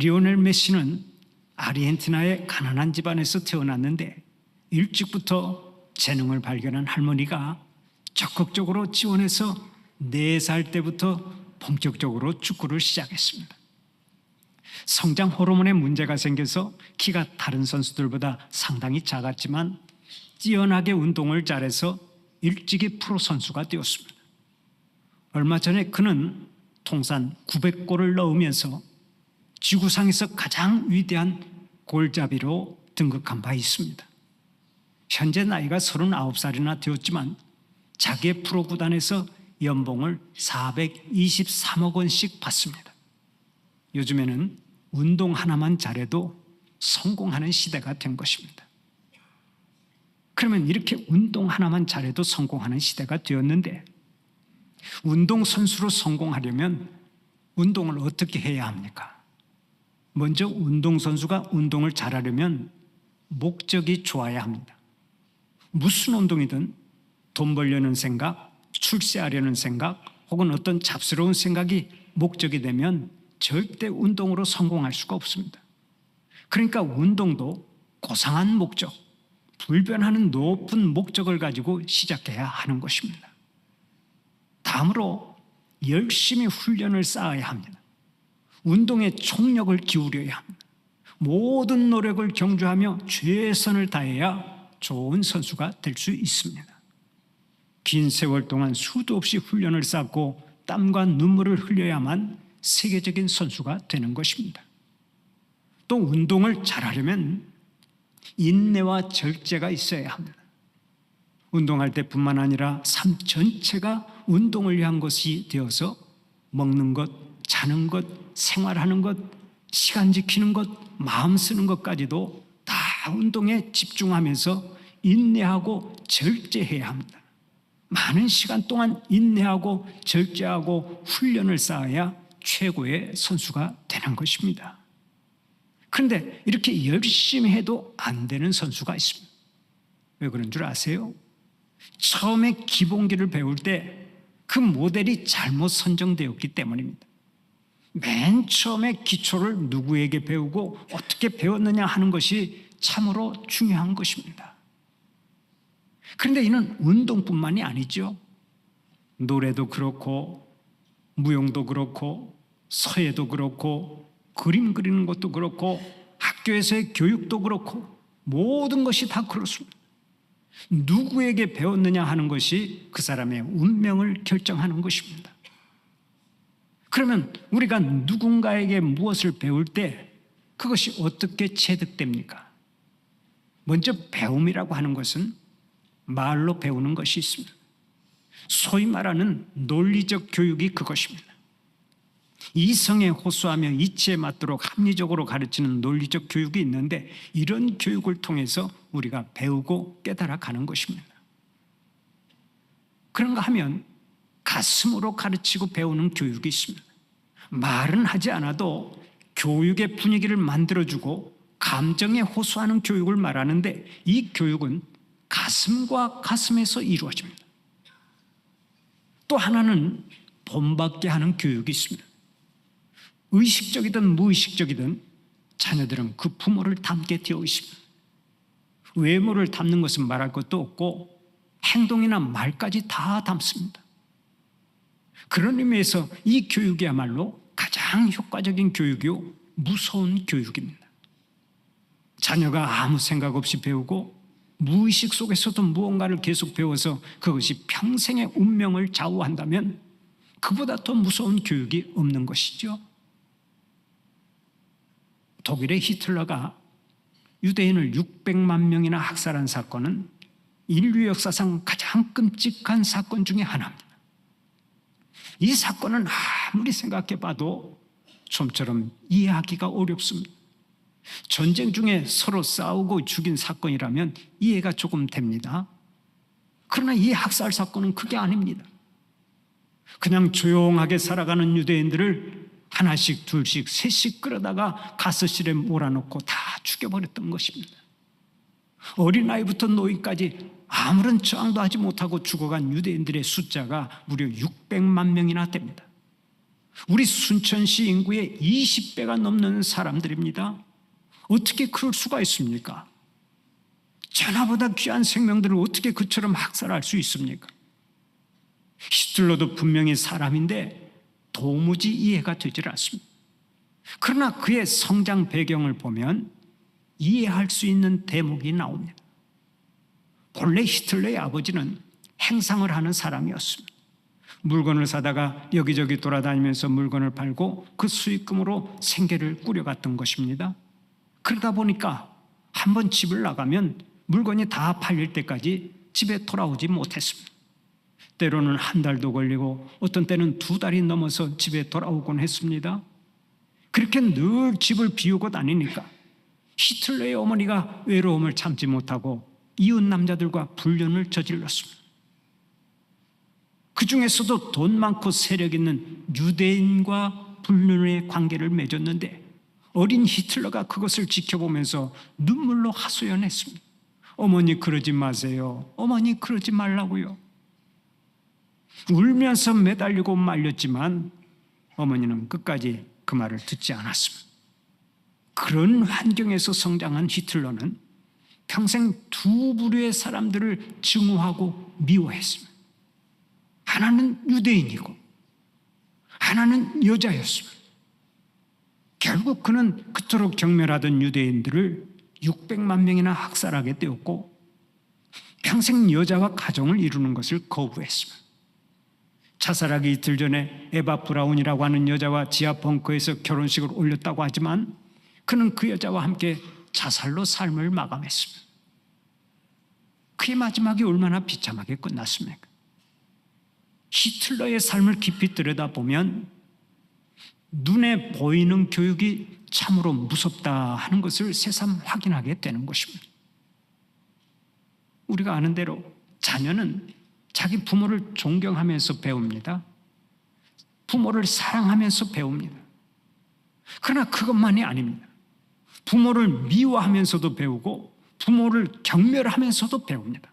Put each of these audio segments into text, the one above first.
리오넬 메시는 아르헨티나의 가난한 집안에서 태어났는데 일찍부터 재능을 발견한 할머니가 적극적으로 지원해서 4살 때부터 본격적으로 축구를 시작했습니다. 성장 호르몬에 문제가 생겨서 키가 다른 선수들보다 상당히 작았지만 뛰어나게 운동을 잘해서 일찍이 프로 선수가 되었습니다. 얼마 전에 그는 통산 900골을 넣으면서 지구상에서 가장 위대한 골잡이로 등극한 바 있습니다. 현재 나이가 39살이나 되었지만 자기의 프로 구단에서 연봉을 423억 원씩 받습니다. 요즘에는 운동 하나만 잘해도 성공하는 시대가 된 것입니다. 그러면 이렇게 운동 하나만 잘해도 성공하는 시대가 되었는데 운동선수로 성공하려면 운동을 어떻게 해야 합니까? 먼저 운동선수가 운동을 잘하려면 목적이 좋아야 합니다. 무슨 운동이든 돈 벌려는 생각, 출세하려는 생각 혹은 어떤 잡스러운 생각이 목적이 되면 절대 운동으로 성공할 수가 없습니다. 그러니까 운동도 고상한 목적, 불변하는 높은 목적을 가지고 시작해야 하는 것입니다. 다음으로 열심히 훈련을 쌓아야 합니다. 운동에 총력을 기울여야 합니다. 모든 노력을 경주하며 최선을 다해야 좋은 선수가 될 수 있습니다. 긴 세월 동안 수도 없이 훈련을 쌓고 땀과 눈물을 흘려야만 세계적인 선수가 되는 것입니다. 또 운동을 잘하려면 인내와 절제가 있어야 합니다. 운동할 때뿐만 아니라 삶 전체가 운동을 위한 것이 되어서 먹는 것, 자는 것, 생활하는 것, 시간 지키는 것, 마음 쓰는 것까지도 다 운동에 집중하면서 인내하고 절제해야 합니다. 많은 시간 동안 인내하고 절제하고 훈련을 쌓아야 최고의 선수가 되는 것입니다. 그런데 이렇게 열심히 해도 안 되는 선수가 있습니다. 왜 그런 줄 아세요? 처음에 기본기를 배울 때 그 모델이 잘못 선정되었기 때문입니다. 맨 처음에 기초를 누구에게 배우고 어떻게 배웠느냐 하는 것이 참으로 중요한 것입니다. 그런데 이는 운동뿐만이 아니죠. 노래도 그렇고 무용도 그렇고 서예도 그렇고 그림 그리는 것도 그렇고 학교에서의 교육도 그렇고 모든 것이 다 그렇습니다. 누구에게 배웠느냐 하는 것이 그 사람의 운명을 결정하는 것입니다. 그러면 우리가 누군가에게 무엇을 배울 때 그것이 어떻게 체득됩니까? 먼저 배움이라고 하는 것은 말로 배우는 것이 있습니다. 소위 말하는 논리적 교육이 그것입니다. 이성에 호소하며 이치에 맞도록 합리적으로 가르치는 논리적 교육이 있는데 이런 교육을 통해서 우리가 배우고 깨달아가는 것입니다. 그런가 하면 가슴으로 가르치고 배우는 교육이 있습니다. 말은 하지 않아도 교육의 분위기를 만들어주고 감정에 호소하는 교육을 말하는데 이 교육은 가슴과 가슴에서 이루어집니다. 또 하나는 본받게 하는 교육이 있습니다. 의식적이든 무의식적이든 자녀들은 그 부모를 닮게 되어 있습니다. 외모를 닮는 것은 말할 것도 없고 행동이나 말까지 다 닮습니다. 그런 의미에서 이 교육이야말로 가장 효과적인 교육이요 무서운 교육입니다. 자녀가 아무 생각 없이 배우고 무의식 속에서도 무언가를 계속 배워서 그것이 평생의 운명을 좌우한다면 그보다 더 무서운 교육이 없는 것이죠. 독일의 히틀러가 유대인을 600만 명이나 학살한 사건은 인류 역사상 가장 끔찍한 사건 중에 하나입니다. 이 사건은 아무리 생각해봐도 좀처럼 이해하기가 어렵습니다. 전쟁 중에 서로 싸우고 죽인 사건이라면 이해가 조금 됩니다. 그러나 이 학살 사건은 그게 아닙니다. 그냥 조용하게 살아가는 유대인들을 하나씩 둘씩 셋씩 끌어다가 가스실에 몰아넣고 다 죽여버렸던 것입니다. 어린아이부터 노인까지 아무런 저항도 하지 못하고 죽어간 유대인들의 숫자가 무려 600만 명이나 됩니다. 우리 순천시 인구의 20배가 넘는 사람들입니다. 어떻게 그럴 수가 있습니까? 전하보다 귀한 생명들을 어떻게 그처럼 학살할 수 있습니까? 히틀러도 분명히 사람인데 도무지 이해가 되질 않습니다. 그러나 그의 성장 배경을 보면 이해할 수 있는 대목이 나옵니다. 본래 히틀러의 아버지는 행상을 하는 사람이었습니다. 물건을 사다가 여기저기 돌아다니면서 물건을 팔고 그 수익금으로 생계를 꾸려갔던 것입니다. 그러다 보니까 한번 집을 나가면 물건이 다 팔릴 때까지 집에 돌아오지 못했습니다. 때로는 한 달도 걸리고 어떤 때는 2달이 넘어서 집에 돌아오곤 했습니다. 그렇게 늘 집을 비우고 다니니까 히틀러의 어머니가 외로움을 참지 못하고 이웃 남자들과 불륜을 저질렀습니다. 그 중에서도 돈 많고 세력 있는 유대인과 불륜의 관계를 맺었는데 어린 히틀러가 그것을 지켜보면서 눈물로 하소연했습니다. 어머니 그러지 마세요. 어머니 그러지 말라고요. 울면서 매달리고 말렸지만 어머니는 끝까지 그 말을 듣지 않았습니다. 그런 환경에서 성장한 히틀러는 평생 두 부류의 사람들을 증오하고 미워했습니다. 하나는 유대인이고 하나는 여자였습니다. 결국 그는 그토록 경멸하던 유대인들을 600만 명이나 학살하게 되었고 평생 여자와 가정을 이루는 것을 거부했습니다. 자살하기 이틀 전에 에바 브라운이라고 하는 여자와 지하 벙커에서 결혼식을 올렸다고 하지만 그는 그 여자와 함께 자살로 삶을 마감했습니다. 그의 마지막이 얼마나 비참하게 끝났습니까? 히틀러의 삶을 깊이 들여다보면 눈에 보이는 교육이 참으로 무섭다 하는 것을 새삼 확인하게 되는 것입니다. 우리가 아는 대로 자녀는 자기 부모를 존경하면서 배웁니다. 부모를 사랑하면서 배웁니다. 그러나 그것만이 아닙니다. 부모를 미워하면서도 배우고 부모를 경멸하면서도 배웁니다.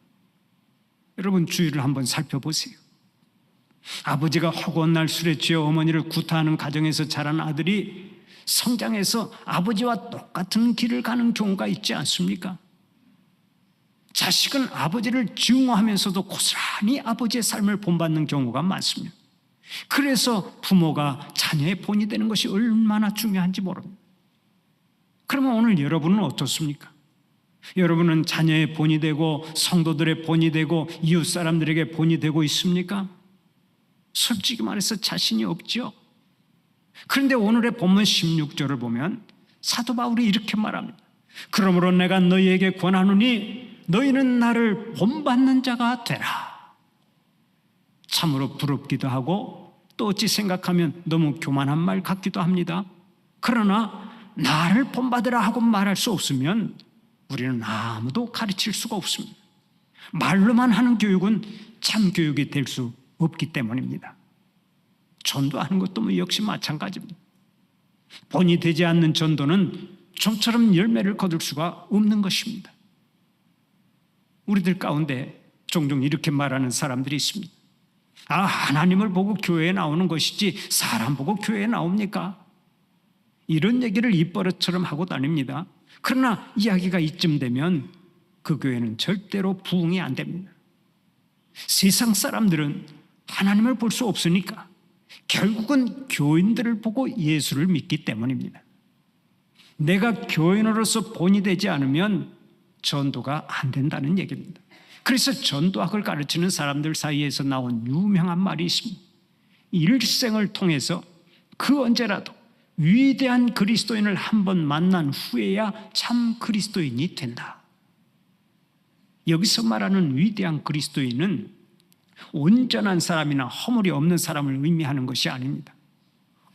여러분 주위를 한번 살펴보세요. 아버지가 허구한 날 술에 취해 어머니를 구타하는 가정에서 자란 아들이 성장해서 아버지와 똑같은 길을 가는 경우가 있지 않습니까? 자식은 아버지를 증오하면서도 고스란히 아버지의 삶을 본받는 경우가 많습니다. 그래서 부모가 자녀의 본이 되는 것이 얼마나 중요한지 모릅니다. 그러면 오늘 여러분은 어떻습니까? 여러분은 자녀의 본이 되고 성도들의 본이 되고 이웃 사람들에게 본이 되고 있습니까? 솔직히 말해서 자신이 없죠. 그런데 오늘의 본문 16절을 보면 사도 바울이 이렇게 말합니다. 그러므로 내가 너희에게 권하노니 너희는 나를 본받는 자가 되라. 참으로 부럽기도 하고 또 어찌 생각하면 너무 교만한 말 같기도 합니다. 그러나 나를 본받으라 하고 말할 수 없으면 우리는 아무도 가르칠 수가 없습니다. 말로만 하는 교육은 참 교육이 될 수 없기 때문입니다. 전도하는 것도 뭐 역시 마찬가지입니다. 본이 되지 않는 전도는 좀처럼 열매를 거둘 수가 없는 것입니다. 우리들 가운데 종종 이렇게 말하는 사람들이 있습니다. 하나님을 보고 교회에 나오는 것이지 사람 보고 교회에 나옵니까? 이런 얘기를 입버릇처럼 하고 다닙니다. 그러나 이야기가 이쯤 되면 그 교회는 절대로 부흥이 안 됩니다. 세상 사람들은 하나님을 볼 수 없으니까 결국은 교인들을 보고 예수를 믿기 때문입니다. 내가 교인으로서 본이 되지 않으면 전도가 안 된다는 얘기입니다. 그래서 전도학을 가르치는 사람들 사이에서 나온 유명한 말이 있습니다. 일생을 통해서 그 언제라도 위대한 그리스도인을 한번 만난 후에야 참 그리스도인이 된다. 여기서 말하는 위대한 그리스도인은 온전한 사람이나 허물이 없는 사람을 의미하는 것이 아닙니다.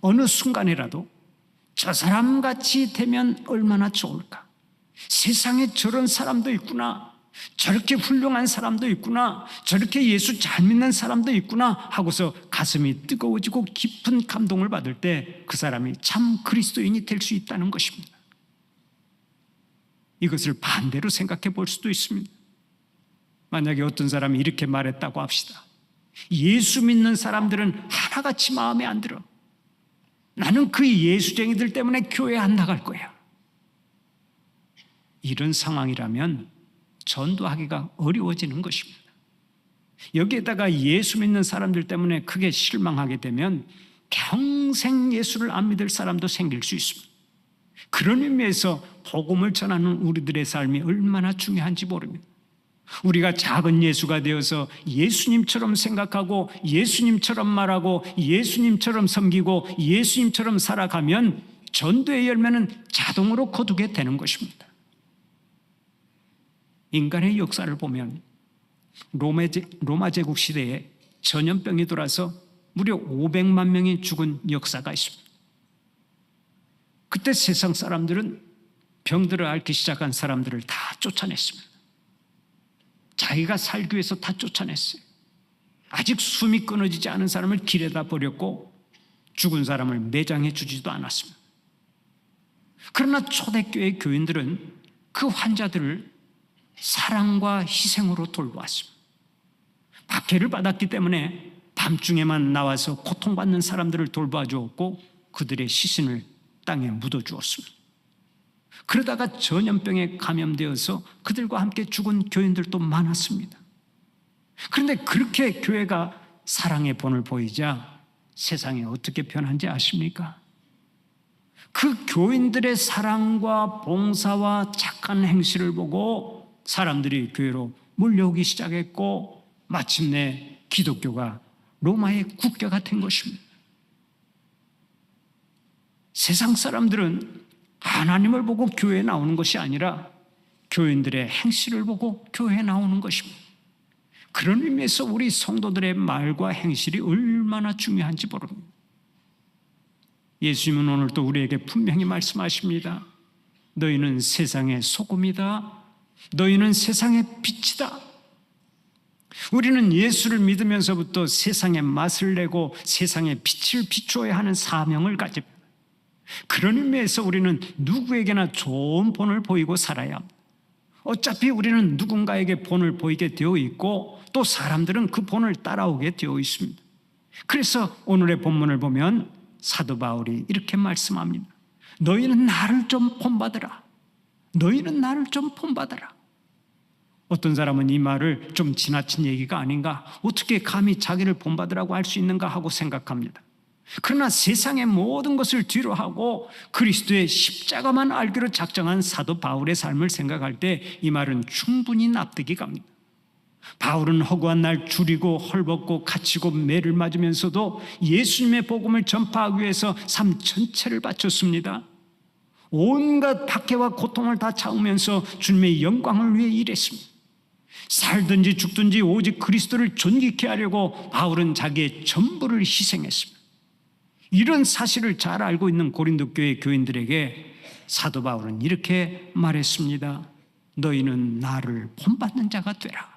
어느 순간이라도 저 사람같이 되면 얼마나 좋을까? 세상에 저런 사람도 있구나, 저렇게 훌륭한 사람도 있구나, 저렇게 예수 잘 믿는 사람도 있구나 하고서 가슴이 뜨거워지고 깊은 감동을 받을 때 그 사람이 참 그리스도인이 될 수 있다는 것입니다. 이것을 반대로 생각해 볼 수도 있습니다. 만약에 어떤 사람이 이렇게 말했다고 합시다. 예수 믿는 사람들은 하나같이 마음에 안 들어. 나는 그 예수쟁이들 때문에 교회 안 나갈 거야. 이런 상황이라면 전도하기가 어려워지는 것입니다. 여기에다가 예수 믿는 사람들 때문에 크게 실망하게 되면 평생 예수를 안 믿을 사람도 생길 수 있습니다. 그런 의미에서 복음을 전하는 우리들의 삶이 얼마나 중요한지 모릅니다. 우리가 작은 예수가 되어서 예수님처럼 생각하고 예수님처럼 말하고 예수님처럼 섬기고 예수님처럼 살아가면 전도의 열매는 자동으로 거두게 되는 것입니다. 인간의 역사를 보면 로마 제국 시대에 전염병이 돌아서 무려 500만 명이 죽은 역사가 있습니다. 그때 세상 사람들은 병들어 앓기 시작한 사람들을 다 쫓아냈습니다. 자기가 살기 위해서 다 쫓아냈어요. 아직 숨이 끊어지지 않은 사람을 길에다 버렸고 죽은 사람을 매장해 주지도 않았습니다. 그러나 초대교회 교인들은 그 환자들을 사랑과 희생으로 돌보았습니다. 박해를 받았기 때문에 밤중에만 나와서 고통받는 사람들을 돌봐 주었고 그들의 시신을 땅에 묻어 주었습니다. 그러다가 전염병에 감염되어서 그들과 함께 죽은 교인들도 많았습니다. 그런데 그렇게 교회가 사랑의 본을 보이자 세상이 어떻게 변한지 아십니까? 그 교인들의 사랑과 봉사와 착한 행실을 보고 사람들이 교회로 몰려오기 시작했고 마침내 기독교가 로마의 국교가 된 것입니다. 세상 사람들은 하나님을 보고 교회에 나오는 것이 아니라 교인들의 행실을 보고 교회에 나오는 것입니다. 그런 의미에서 우리 성도들의 말과 행실이 얼마나 중요한지 모릅니다. 예수님은 오늘 또 우리에게 분명히 말씀하십니다. 너희는 세상의 소금이다. 너희는 세상의 빛이다. 우리는 예수를 믿으면서부터 세상의 맛을 내고 세상의 빛을 비추어야 하는 사명을 가집니다. 그런 의미에서 우리는 누구에게나 좋은 본을 보이고 살아야 합니다. 어차피 우리는 누군가에게 본을 보이게 되어 있고 또 사람들은 그 본을 따라오게 되어 있습니다. 그래서 오늘의 본문을 보면 사도 바울이 이렇게 말씀합니다. 너희는 나를 좀 본받으라. 너희는 나를 좀 본받으라. 어떤 사람은 이 말을 좀 지나친 얘기가 아닌가, 어떻게 감히 자기를 본받으라고 할 수 있는가 하고 생각합니다. 그러나 세상의 모든 것을 뒤로하고 그리스도의 십자가만 알기로 작정한 사도 바울의 삶을 생각할 때 이 말은 충분히 납득이 갑니다. 바울은 허구한 날 줄이고 헐벗고 갇히고 매를 맞으면서도 예수님의 복음을 전파하기 위해서 삶 전체를 바쳤습니다. 온갖 박해와 고통을 다 참으면서 주님의 영광을 위해 일했습니다. 살든지 죽든지 오직 그리스도를 존귀케 하려고 바울은 자기의 전부를 희생했습니다. 이런 사실을 잘 알고 있는 고린도 교회 교인들에게 사도 바울은 이렇게 말했습니다. 너희는 나를 본받는 자가 되라.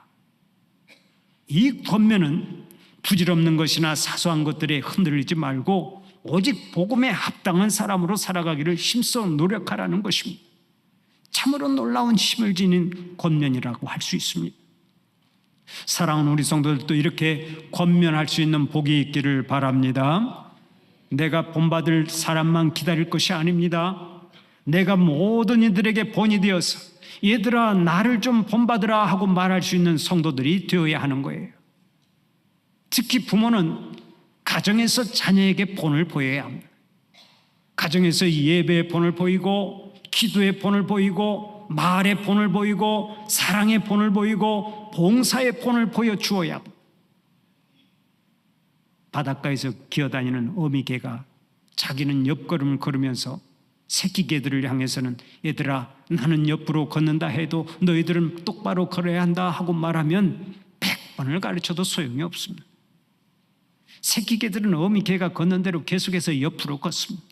이 권면은 부질없는 것이나 사소한 것들에 흔들리지 말고 오직 복음에 합당한 사람으로 살아가기를 힘써 노력하라는 것입니다. 참으로 놀라운 힘을 지닌 권면이라고 할 수 있습니다. 사랑하는 우리 성도들도 이렇게 권면할 수 있는 복이 있기를 바랍니다. 내가 본받을 사람만 기다릴 것이 아닙니다. 내가 모든 이들에게 본이 되어서 얘들아 나를 좀 본받으라 하고 말할 수 있는 성도들이 되어야 하는 거예요. 특히 부모는 가정에서 자녀에게 본을 보여야 합니다. 가정에서 예배의 본을 보이고 기도의 본을 보이고 말의 본을 보이고 사랑의 본을 보이고 봉사의 본을 보여주어야 합니다. 바닷가에서 기어다니는 어미개가 자기는 옆걸음을 걸으면서 새끼 개들을 향해서는 얘들아 나는 옆으로 걷는다 해도 너희들은 똑바로 걸어야 한다 하고 말하면 100번을 가르쳐도 소용이 없습니다. 새끼 개들은 어미 개가 걷는 대로 계속해서 옆으로 걷습니다.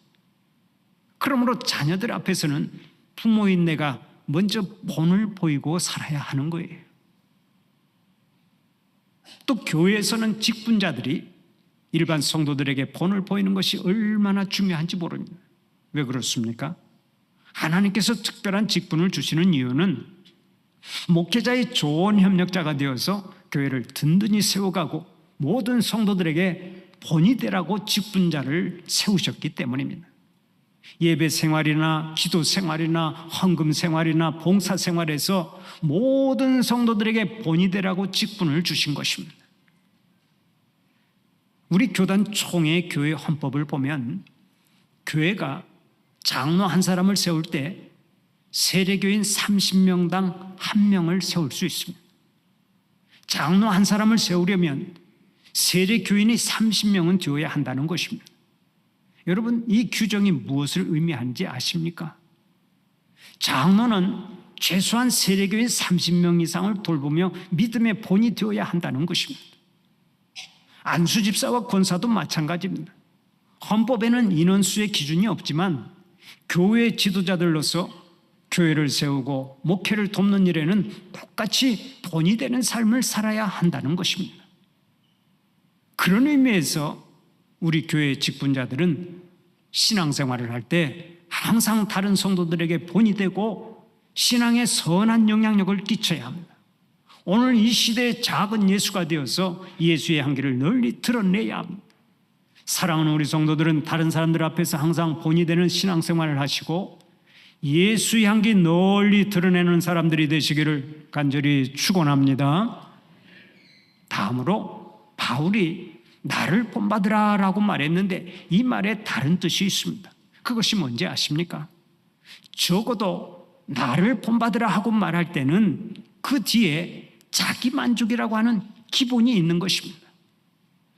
그러므로 자녀들 앞에서는 부모인 내가 먼저 본을 보이고 살아야 하는 거예요. 또 교회에서는 직분자들이 일반 성도들에게 본을 보이는 것이 얼마나 중요한지 모릅니다. 왜 그렇습니까? 하나님께서 특별한 직분을 주시는 이유는 목회자의 좋은 협력자가 되어서 교회를 든든히 세워가고 모든 성도들에게 본이 되라고 직분자를 세우셨기 때문입니다. 예배 생활이나 기도 생활이나 헌금 생활이나 봉사 생활에서 모든 성도들에게 본이 되라고 직분을 주신 것입니다. 우리 교단 총회 교회 헌법을 보면 교회가 장로 한 사람을 세울 때 세례교인 30명당 1명을 세울 수 있습니다. 장로 한 사람을 세우려면 세례교인이 30명은 되어야 한다는 것입니다. 여러분, 이 규정이 무엇을 의미하는지 아십니까? 장로는 최소한 세례교인 30명 이상을 돌보며 믿음의 본이 되어야 한다는 것입니다. 안수집사와 권사도 마찬가지입니다. 헌법에는 인원수의 기준이 없지만 교회 지도자들로서 교회를 세우고 목회를 돕는 일에는 똑같이 본이 되는 삶을 살아야 한다는 것입니다. 그런 의미에서 우리 교회 직분자들은 신앙생활을 할 때 항상 다른 성도들에게 본이 되고 신앙에 선한 영향력을 끼쳐야 합니다. 오늘 이 시대의 작은 예수가 되어서 예수의 향기를 널리 드러내야 합니다. 사랑하는 우리 성도들은 다른 사람들 앞에서 항상 본이 되는 신앙생활을 하시고 예수의 향기 널리 드러내는 사람들이 되시기를 간절히 축원합니다. 다음으로 바울이 나를 본받으라 라고 말했는데 이 말에 다른 뜻이 있습니다. 그것이 뭔지 아십니까? 적어도 나를 본받으라 하고 말할 때는 그 뒤에 자기 만족이라고 하는 기본이 있는 것입니다.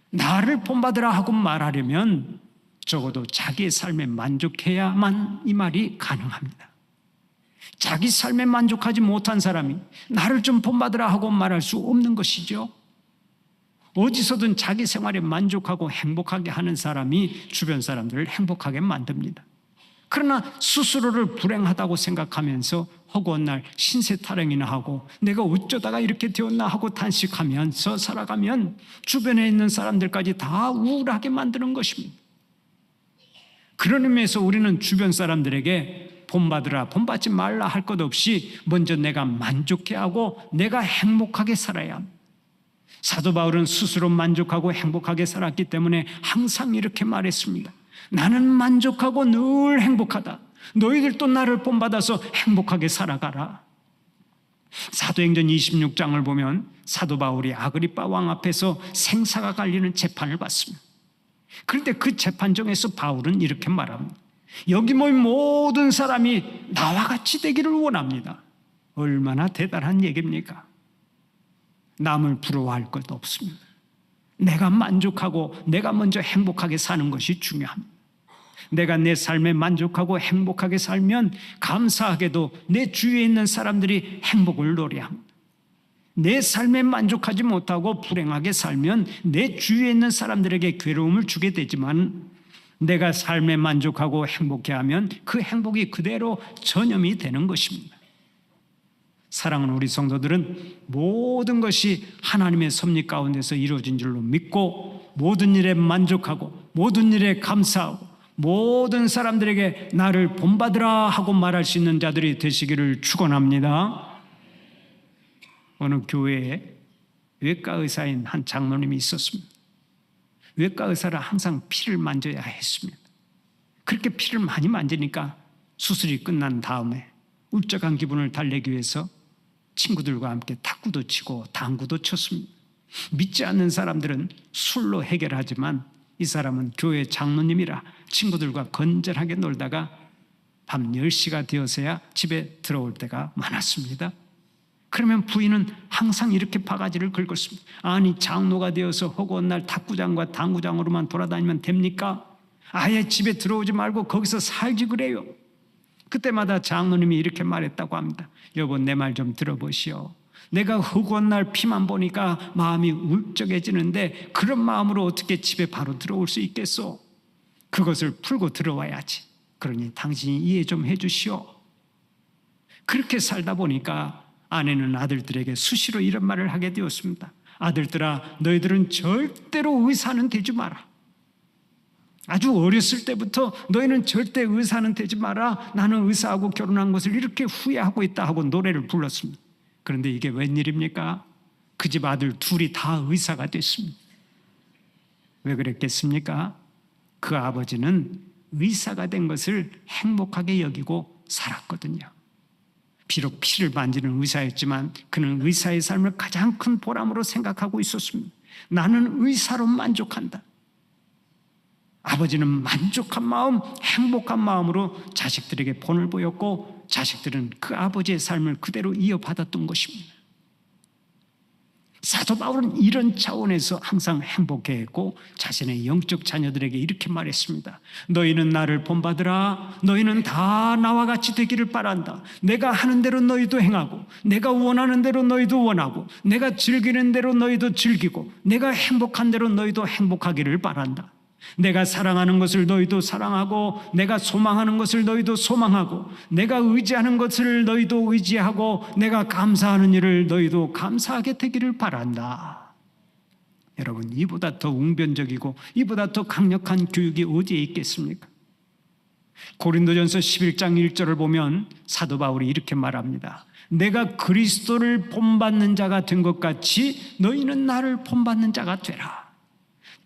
나를 본받으라 하고 말하려면 적어도 자기의 삶에 만족해야만 이 말이 가능합니다. 자기 삶에 만족하지 못한 사람이 나를 좀 본받으라 하고 말할 수 없는 것이죠. 어디서든 자기 생활에 만족하고 행복하게 하는 사람이 주변 사람들을 행복하게 만듭니다. 그러나 스스로를 불행하다고 생각하면서 허구한 날 신세 타령이나 하고 내가 어쩌다가 이렇게 되었나 하고 탄식하면서 살아가면 주변에 있는 사람들까지 다 우울하게 만드는 것입니다. 그런 의미에서 우리는 주변 사람들에게 본받으라, 본받지 말라 할 것 없이 먼저 내가 만족해 하고 내가 행복하게 살아야 합니다. 사도 바울은 스스로 만족하고 행복하게 살았기 때문에 항상 이렇게 말했습니다. 나는 만족하고 늘 행복하다. 너희들도 나를 본받아서 행복하게 살아가라. 사도행전 26장을 보면 사도 바울이 아그리빠 왕 앞에서 생사가 갈리는 재판을 받습니다. 그런데 그 재판정에서 바울은 이렇게 말합니다. 여기 모인 모든 사람이 나와 같이 되기를 원합니다. 얼마나 대단한 얘기입니까? 남을 부러워할 것 없습니다. 내가 만족하고 내가 먼저 행복하게 사는 것이 중요합니다. 내가 내 삶에 만족하고 행복하게 살면 감사하게도 내 주위에 있는 사람들이 행복을 노래합니다. 내 삶에 만족하지 못하고 불행하게 살면 내 주위에 있는 사람들에게 괴로움을 주게 되지만 내가 삶에 만족하고 행복해하면 그 행복이 그대로 전염이 되는 것입니다. 사랑하는 우리 성도들은 모든 것이 하나님의 섭리 가운데서 이루어진 줄로 믿고 모든 일에 만족하고 모든 일에 감사하고 모든 사람들에게 나를 본받으라 하고 말할 수 있는 자들이 되시기를 축원합니다. 어느 교회에 외과 의사인 한 장로님이 있었습니다. 외과 의사를 항상 피를 만져야 했습니다. 그렇게 피를 많이 만지니까 수술이 끝난 다음에 울적한 기분을 달래기 위해서 친구들과 함께 탁구도 치고 당구도 쳤습니다. 믿지 않는 사람들은 술로 해결하지만 이 사람은 교회 장로님이라 친구들과 건전하게 놀다가 밤 10시가 되어서야 집에 들어올 때가 많았습니다. 그러면 부인은 항상 이렇게 바가지를 긁었습니다. 아니 장로가 되어서 허구한 날 탁구장과 당구장으로만 돌아다니면 됩니까? 아예 집에 들어오지 말고 거기서 살지 그래요. 그때마다 장로님이 이렇게 말했다고 합니다. 여보 내 말 좀 들어보시오. 내가 허구한 날 피만 보니까 마음이 울적해지는데 그런 마음으로 어떻게 집에 바로 들어올 수 있겠소? 그것을 풀고 들어와야지. 그러니 당신이 이해 좀 해주시오. 그렇게 살다 보니까 아내는 아들들에게 수시로 이런 말을 하게 되었습니다. 아들들아 너희들은 절대로 의사는 되지 마라. 아주 어렸을 때부터 너희는 절대 의사는 되지 마라. 나는 의사하고 결혼한 것을 이렇게 후회하고 있다 하고 노래를 불렀습니다. 그런데 이게 웬일입니까? 그 집 아들 둘이 다 의사가 됐습니다. 왜 그랬겠습니까? 그 아버지는 의사가 된 것을 행복하게 여기고 살았거든요. 비록 피를 만지는 의사였지만 그는 의사의 삶을 가장 큰 보람으로 생각하고 있었습니다. 나는 의사로 만족한다. 아버지는 만족한 마음, 행복한 마음으로 자식들에게 본을 보였고 자식들은 그 아버지의 삶을 그대로 이어받았던 것입니다. 사도 바울은 이런 차원에서 항상 행복해했고 자신의 영적 자녀들에게 이렇게 말했습니다. 너희는 나를 본받으라. 너희는 다 나와 같이 되기를 바란다. 내가 하는 대로 너희도 행하고 내가 원하는 대로 너희도 원하고 내가 즐기는 대로 너희도 즐기고 내가 행복한 대로 너희도 행복하기를 바란다. 내가 사랑하는 것을 너희도 사랑하고 내가 소망하는 것을 너희도 소망하고 내가 의지하는 것을 너희도 의지하고 내가 감사하는 일을 너희도 감사하게 되기를 바란다. 여러분, 이보다 더 웅변적이고 이보다 더 강력한 교육이 어디에 있겠습니까? 고린도전서 11장 1절을 보면 사도 바울이 이렇게 말합니다. 내가 그리스도를 본받는 자가 된 것 같이 너희는 나를 본받는 자가 되라.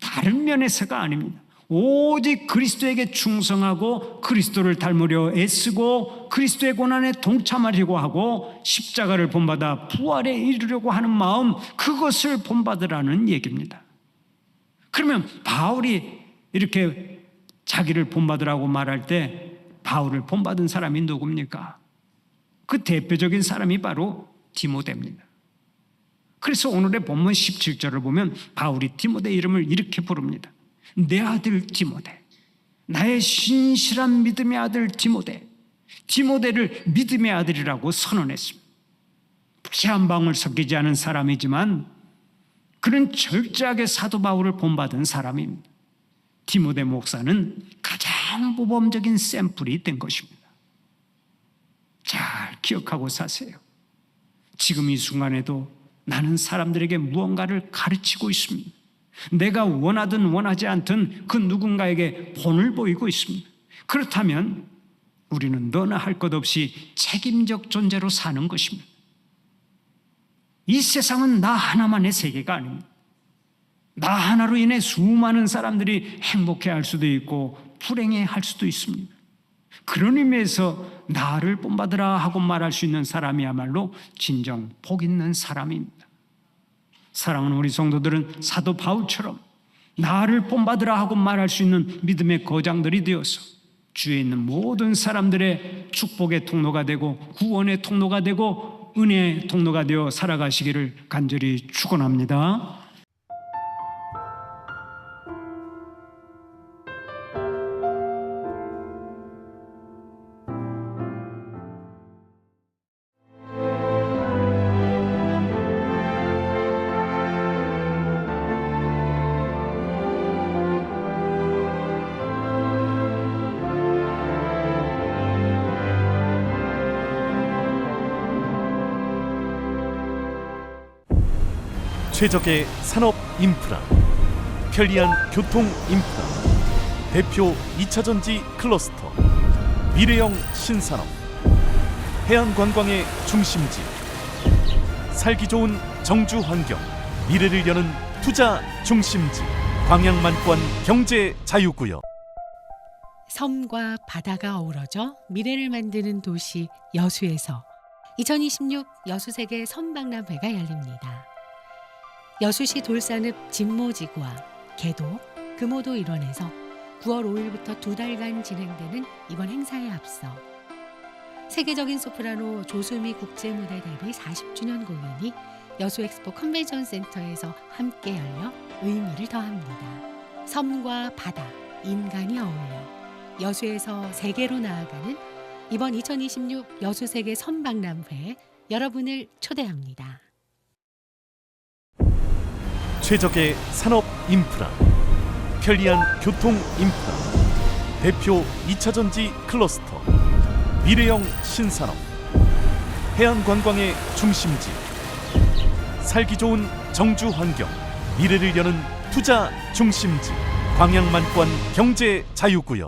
다른 면에서가 아닙니다. 오직 그리스도에게 충성하고 그리스도를 닮으려 애쓰고 그리스도의 고난에 동참하려고 하고 십자가를 본받아 부활에 이르려고 하는 마음, 그것을 본받으라는 얘기입니다. 그러면 바울이 이렇게 자기를 본받으라고 말할 때 바울을 본받은 사람이 누굽니까? 그 대표적인 사람이 바로 디모데입니다. 그래서 오늘의 본문 17절을 보면 바울이 디모데 이름을 이렇게 부릅니다. 내 아들 디모데, 나의 신실한 믿음의 아들 디모데. 디모데를 믿음의 아들이라고 선언했습니다. 피 한 방울 섞이지 않은 사람이지만 그는 철저하게 사도 바울을 본받은 사람입니다. 디모데 목사는 가장 모범적인 샘플이 된 것입니다. 잘 기억하고 사세요. 지금 이 순간에도 나는 사람들에게 무언가를 가르치고 있습니다. 내가 원하든 원하지 않든 그 누군가에게 본을 보이고 있습니다. 그렇다면 우리는 너나 할 것 없이 책임적 존재로 사는 것입니다. 이 세상은 나 하나만의 세계가 아닙니다. 나 하나로 인해 수많은 사람들이 행복해할 수도 있고 불행해할 수도 있습니다. 그런 의미에서 나를 본받으라 하고 말할 수 있는 사람이야말로 진정 복 있는 사람입니다. 사랑하는 우리 성도들은 사도 바울처럼 나를 본받으라 하고 말할 수 있는 믿음의 거장들이 되어서 주위에 있는 모든 사람들의 축복의 통로가 되고 구원의 통로가 되고 은혜의 통로가 되어 살아가시기를 간절히 축원합니다. 최적의 산업 인프라, 편리한 교통 인프라, 대표 2차전지 클러스터, 미래형 신산업, 해안관광의 중심지, 살기 좋은 정주 환경, 미래를 여는 투자 중심지, 광양만권 경제 자유구역. 섬과 바다가 어우러져 미래를 만드는 도시 여수에서 2026 여수세계 섬박람회가 열립니다. 여수시 돌산읍 진모지구와 개도, 금오도 일원에서 9월 5일부터 2달간 진행되는 이번 행사에 앞서 세계적인 소프라노 조수미 국제무대 데뷔 40주년 공연이 여수엑스포 컨벤션 센터에서 함께 열려 의미를 더합니다. 섬과 바다, 인간이 어울려 여수에서 세계로 나아가는 이번 2026 여수세계 섬박람회에 여러분을 초대합니다. 최적의 산업 인프라, 편리한 교통 인프라, 대표 2차전지 클러스터, 미래형 신산업, 해안관광의 중심지, 살기 좋은 정주 환경, 미래를 여는 투자 중심지, 광양만권 경제 자유구역.